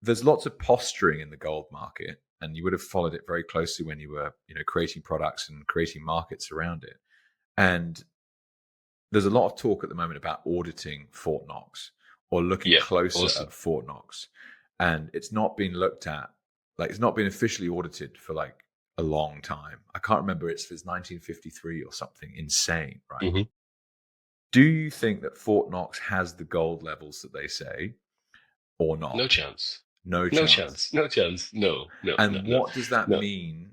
there's lots of posturing in the gold market, and you would have followed it very closely when you were, creating products and creating markets around it. And there's a lot of talk at the moment about auditing Fort Knox or looking closer also. at Fort Knox. And it's not been looked at, it's not been officially audited for a long time. I can't remember, it's 1953 or something insane, right? Mm-hmm. Do you think that Fort Knox has the gold levels that they say or not? No chance. No No chance. chance. No chance. No. And what does that No. mean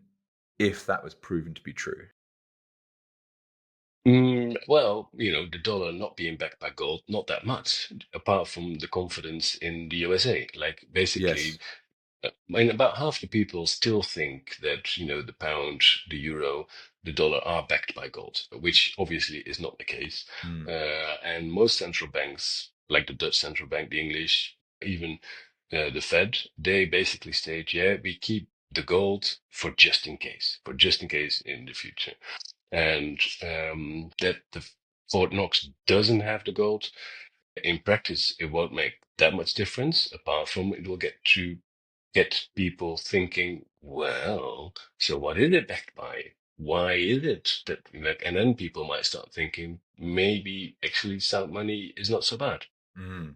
if that was proven to be true? Well, the dollar not being backed by gold, not that much, apart from the confidence in the USA. Like basically, Yes. and about half the people still think that, the pound, the euro, the dollar are backed by gold, which obviously is not the case. And most central banks, like the Dutch central bank, the English, even the Fed, they basically state, yeah, we keep the gold for just in case in the future. And that the Fort Knox doesn't have the gold. In practice, it won't make that much difference, apart from it will get people thinking, well, so what is it backed by? Why is it that, and then people might start thinking, maybe actually sound money is not so bad. Mm.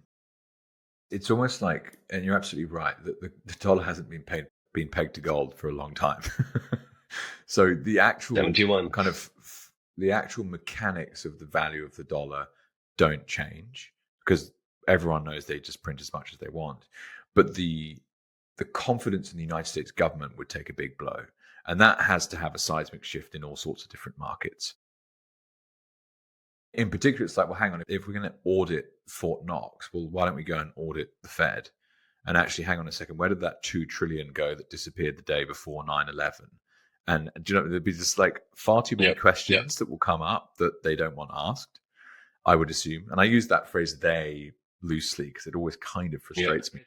It's almost like, and you're absolutely right, that the dollar hasn't been pegged to gold for a long time. So the actual 71. the actual mechanics of the value of the dollar don't change because everyone knows they just print as much as they want. But the confidence in the United States government would take a big blow. And that has to have a seismic shift in all sorts of different markets. In particular, it's like, well, hang on, if we're going to audit Fort Knox, well, why don't we go and audit the Fed? And actually, hang on a second, where did that $2 trillion go that disappeared the day before 9/11? And do you know, there'd be just far too many questions that will come up that they don't want asked, I would assume. And I use that phrase "they" loosely because it always kind of frustrates me.